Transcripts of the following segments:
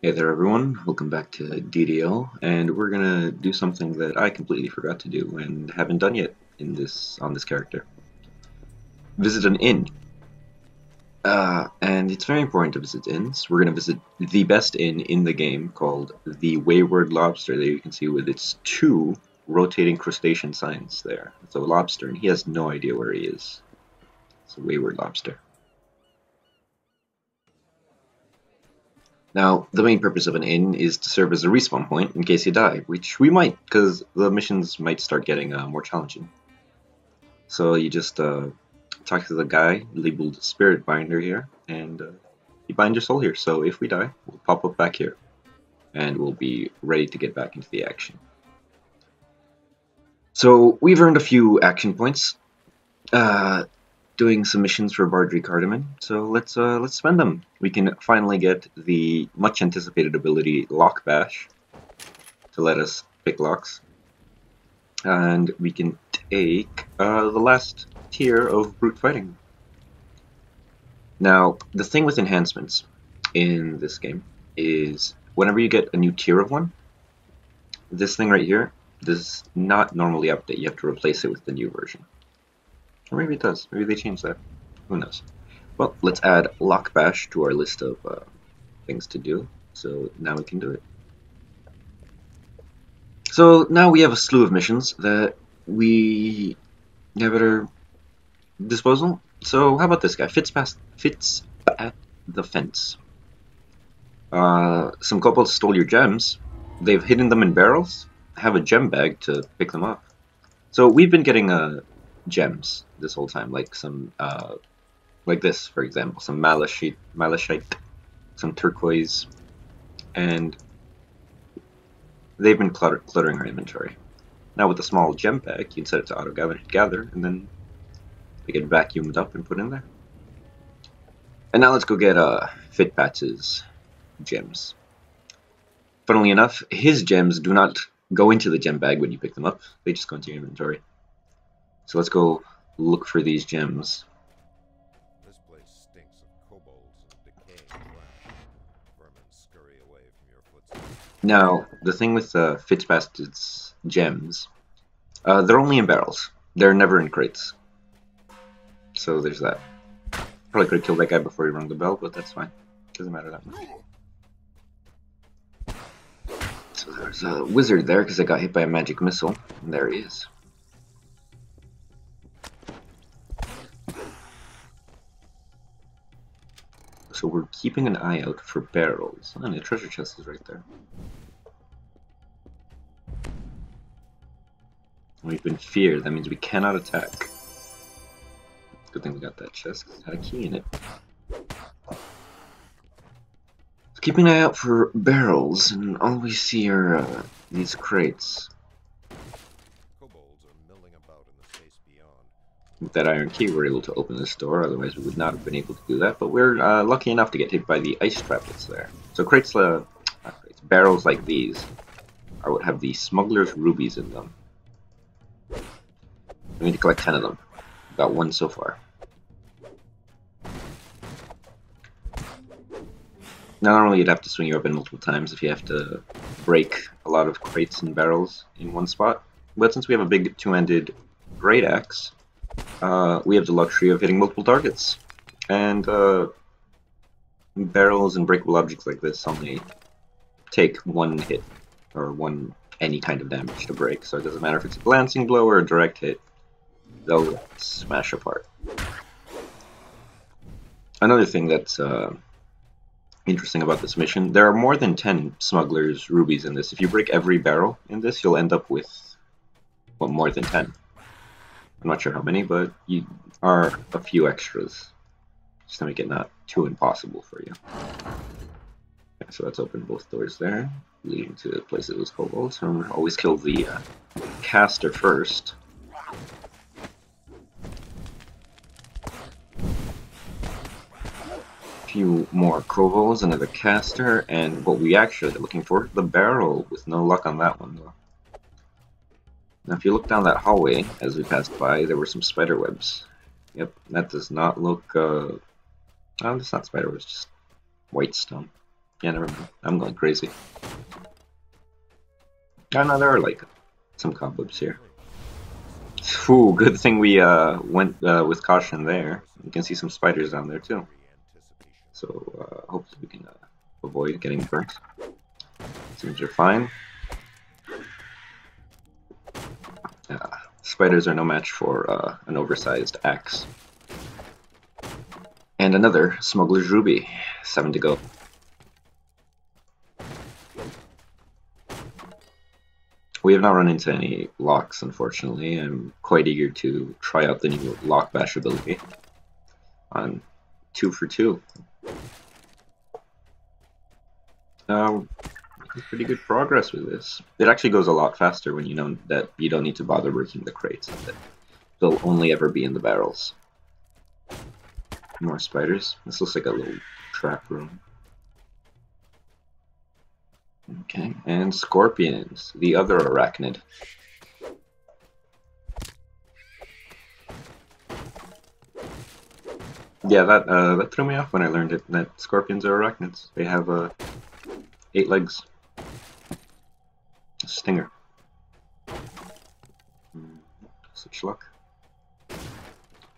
Hey there everyone, welcome back to DDL, and we're gonna do something that I completely forgot to do and haven't done yet on this character. Visit an inn. And it's very important to visit inns. We're gonna visit the best inn in the game called the Wayward Lobster that you can see with its two rotating crustacean signs there. It's a lobster and he has no idea where he is. It's a Wayward Lobster. Now, the main purpose of an inn is to serve as a respawn point in case you die, which we might, because the missions might start getting more challenging. So you just talk to the guy labeled Spirit Binder here, and you bind your soul here, so if we die, we'll pop up back here, and we'll be ready to get back into the action. So we've earned a few action points, doing some missions for Bardry Cardamon, so let's spend them. We can finally get the much anticipated ability Lock Bash to let us pick locks, and we can take the last tier of brute fighting. Now, the thing with enhancements in this game is whenever you get a new tier of one, this thing right here does not normally update. You have to replace it with the new version. Or maybe it does. Maybe they changed that. Who knows? Well, let's add Lock Bash to our list of things to do. So now we can do it. So now we have a slew of missions that we have at our disposal. So how about this guy? Fits at the fence. Some kobolds stole your gems. They've hidden them in barrels. Have a gem bag to pick them up. So we've been getting gems this whole time, like some like this, for example, some malachite, some turquoise, and they've been cluttering our inventory. Now with a small gem bag, you can set it to auto gather, and then they get vacuumed up and put in there. And now let's go get Fitpats's gems. Funnily enough, his gems do not go into the gem bag when you pick them up; they just go into your inventory. So let's go look for these gems. This place stinks of kobolds and decaying flesh. Vermin scurry away from your footsteps. Now, the thing with Fitzpatrick's gems, they're only in barrels. They're never in crates. So there's that. Probably could have killed that guy before he rang the bell, but that's fine. Doesn't matter that much. So there's a wizard there because I got hit by a magic missile. And there he is. So we're keeping an eye out for barrels. And the treasure chest is right there. We've been feared, that means we cannot attack. Good thing we got that chest, because it had a key in it. So keeping an eye out for barrels, and all we see are these crates. Kobolds are milling about in the space beyond. With that iron key, we're able to open this door, otherwise we would not have been able to do that, but we're lucky enough to get hit by the ice trap that's there. So barrels like these are what have the smuggler's rubies in them. We need to collect 10 of them. Got one so far. Now, normally you'd have to swing your weapon multiple times if you have to break a lot of crates and barrels in one spot. But since we have a big two-handed great axe, we have the luxury of hitting multiple targets. And barrels and breakable objects like this only take one hit, or any kind of damage to break. So it doesn't matter if it's a glancing blow or a direct hit. They'll smash apart. Another thing that's interesting about this mission, there are more than 10 smugglers' rubies in this. If you break every barrel in this, you'll end up with, well, more than 10. I'm not sure how many, but you are a few extras, just to make it not too impossible for you. Okay, so let's open both doors there, leading to places with kobolds. So always kill the caster first. Few more kobolds, another caster, and what we actually are looking for, the barrel, with no luck on that one though. Now if you look down that hallway as we passed by, there were some spider webs. Yep, that does not look, oh, it's not spider webs, just white stone. Yeah, never mind. I'm going crazy. Oh no, there are like some cobwebs here. Ooh, good thing we went with caution there. You can see some spiders down there too. So hopefully we can avoid getting burnt. Seems you're fine. Spiders are no match for an oversized axe. And another smuggler's ruby. 7 to go. We have not run into any locks, unfortunately. I'm quite eager to try out the new lock bash ability on 2 for 2. Making pretty good progress with this. It actually goes a lot faster when you know that you don't need to bother working the crates, and that they'll only ever be in the barrels. More spiders. This looks like a little trap room. Okay, and scorpions, the other arachnid. Yeah, that threw me off when I learned it. That scorpions are arachnids. They have 8 legs. A stinger. Such luck.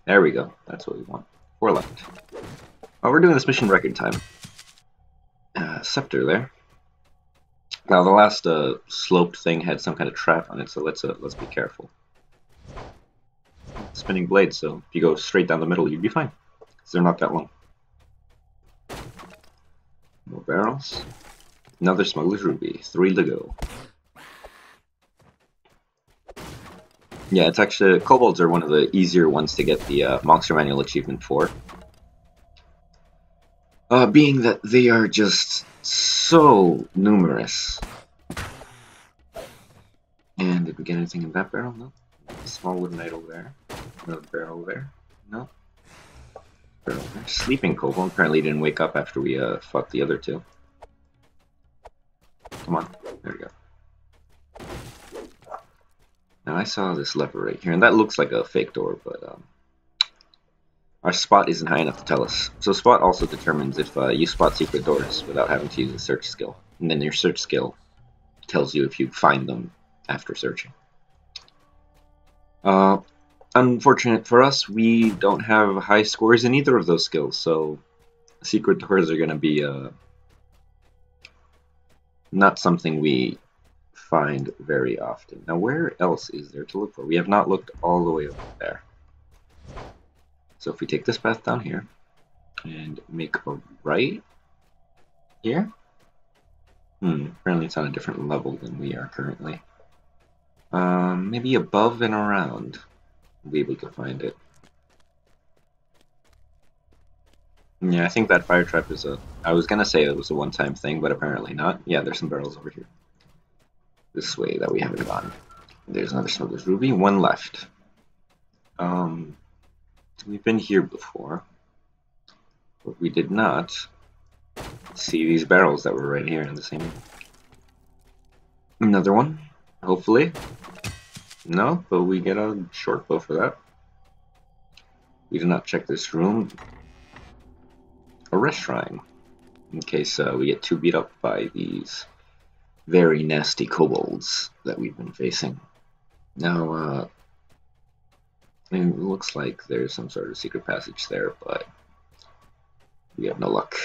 There we go. That's what we want. 4 left. Oh, we're doing this mission record time. Scepter there. Now the last sloped thing had some kind of trap on it, so let's be careful. Spinning blades, so if you go straight down the middle, you'd be fine, because they're not that long. More barrels. Another smuggler's ruby. 3 to go. Yeah, it's actually kobolds are one of the easier ones to get the monster manual achievement for. Being that they are just so numerous. And did we get anything in that barrel? No. A small wooden idol there. Another barrel there. No. Barrel there. Sleeping kobold apparently didn't wake up after we fought the other 2. Come on. There we go. Now I saw this lever right here, and that looks like a fake door, but our spot isn't high enough to tell us. So spot also determines if you spot secret doors without having to use a search skill. And then your search skill tells you if you find them after searching. Unfortunate for us, we don't have high scores in either of those skills, so secret doors are going to be not something we find very often. Now where else is there to look for? We have not looked all the way over there. So if we take this path down here and make a right here, apparently it's on a different level than we are currently. Maybe above and around, maybe we can find it. Yeah, I think that fire trap is I was gonna say it was a one-time thing, but apparently not. Yeah, there's some barrels over here. This way that we haven't gone. There's another smuggler's ruby, 1 left. We've been here before, but we did not see these barrels that were right here in the same. Another one, hopefully. No, but we get a short bow for that. We did not check this room. A rest shrine, in case we get too beat up by these very nasty kobolds that we've been facing. Now, it looks like there's some sort of secret passage there, but we have no luck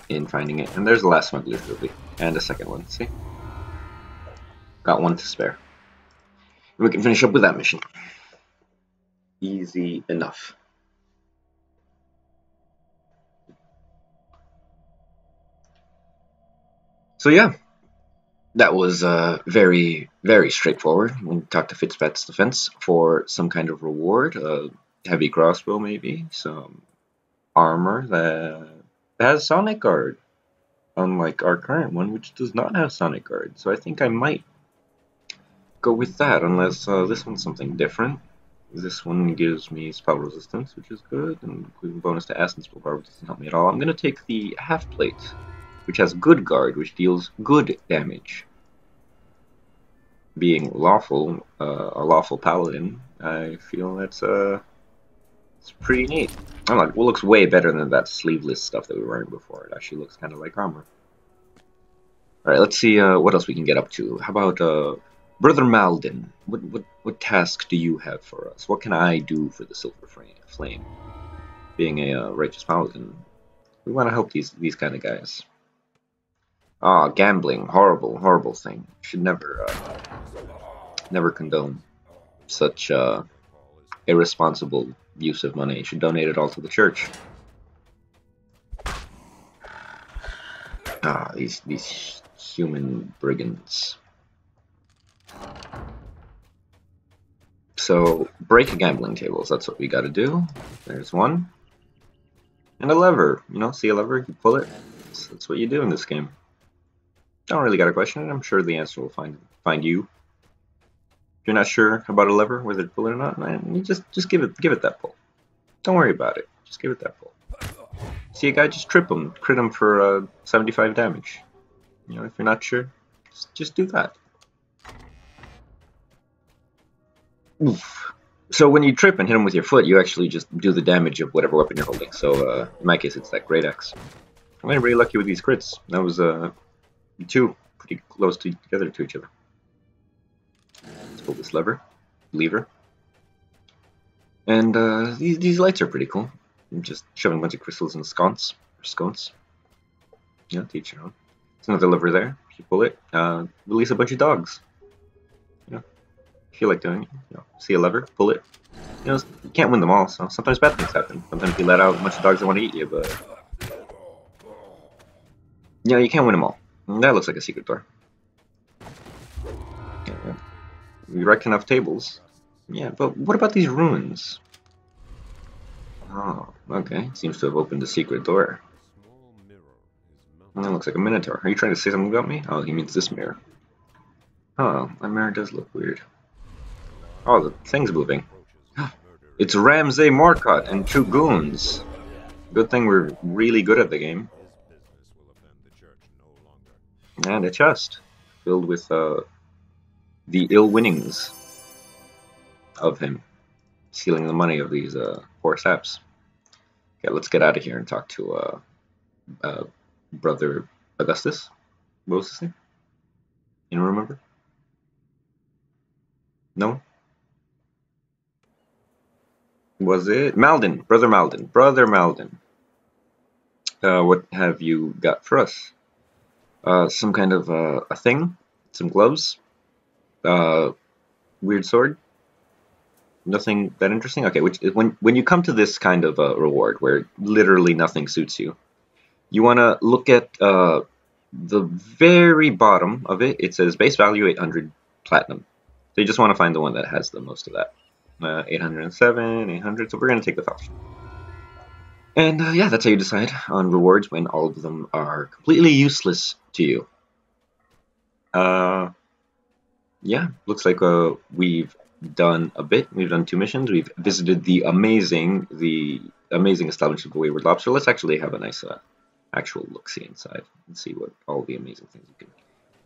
in finding it. And there's the last smuggler's ruby, and a second one, see? Got 1 to spare. And we can finish up with that mission. Easy enough. So yeah, that was very, very straightforward. We talked to Fitzpat's Defense for some kind of reward, a heavy crossbow maybe, some armor that has Sonic Guard, unlike our current one, which does not have Sonic Guard. So I think I might go with that, unless this one's something different. This one gives me spell resistance, which is good, and bonus to acid spell power, which doesn't help me at all. I'm going to take the half plate, which has good guard, which deals good damage. Being lawful, a lawful paladin, I feel that's it's pretty neat. I'm like, well, looks way better than that sleeveless stuff that we were wearing before. It actually looks kind of like armor. Alright, let's see what else we can get up to. How about Brother Malden? What task do you have for us? What can I do for the Silver Flame? Being a righteous paladin, we want to help these kind of guys. Ah, gambling, horrible, horrible thing. Should never condone such irresponsible use of money. Should donate it all to the church. Ah, these human brigands. So break gambling tables. That's what we got to do. There's one. And a lever. You know, see a lever? You pull it. That's what you do in this game. Don't really got a question. I'm sure the answer will find you. If you're not sure about a lever, whether to pull it or not, man, you just give it that pull. Don't worry about it. Just give it that pull. See a guy, just trip him, crit him for 75 damage. You know, if you're not sure, just do that. Oof. So when you trip and hit him with your foot, you actually just do the damage of whatever weapon you're holding. So in my case, it's that great axe. I'm really lucky with these crits. That was two pretty close together to each other. Let's pull this lever. And these lights are pretty cool. I'm just shoving a bunch of crystals in sconce. Yeah, to each your own. There's another lever there. If you pull it, release a bunch of dogs. You know, if you like doing it, you know, see a lever, pull it. You know, you can't win them all, so sometimes bad things happen. Sometimes you let out a bunch of dogs that want to eat you, but you know, you can't win them all. And that looks like a secret door. Yeah. We wrecked enough tables. Yeah, but what about these ruins? Oh, okay. Seems to have opened a secret door. That looks like a minotaur. Are you trying to say something about me? Oh, he means this mirror. Oh, that mirror does look weird. Oh, the thing's moving. It's Ramsay Morcott and two goons. Good thing we're really good at the game. And a chest filled with the ill winnings of him stealing the money of these poor saps. Okay, let's get out of here and talk to Brother Augustus. What was his name? You don't remember? No? Was it Malden? Brother Malden. Brother Malden. What have you got for us? Some kind of a thing? Some gloves? Weird sword? Nothing that interesting? Okay, which when you come to this kind of reward where literally nothing suits you, you want to look at the very bottom of it. It says base value 800 platinum. So you just want to find the one that has the most of that. 807, 800, so we're going to take the option. And yeah, that's how you decide on rewards when all of them are completely useless to you. Yeah, looks like we've done a bit. We've done 2 missions. We've visited the amazing establishment of the Wayward Lobster. Let's actually have a nice actual look-see inside and see what all the amazing things you can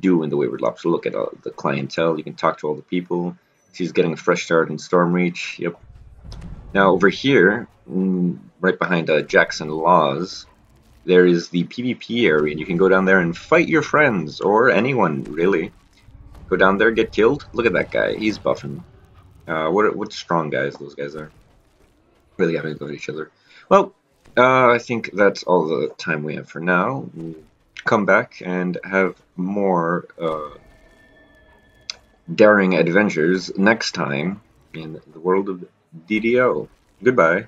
do in the Wayward Lobster. Look at the clientele. You can talk to all the people. She's getting a fresh start in Stormreach. Yep. Now over here, right behind Jackson Laws, there is the PvP area, and you can go down there and fight your friends or anyone really. Go down there, get killed. Look at that guy. He's buffing. What strong guys those guys are. Really having to go at each other. Well, I think that's all the time we have for now. We'll come back and have more daring adventures next time in the world of DDO. Goodbye.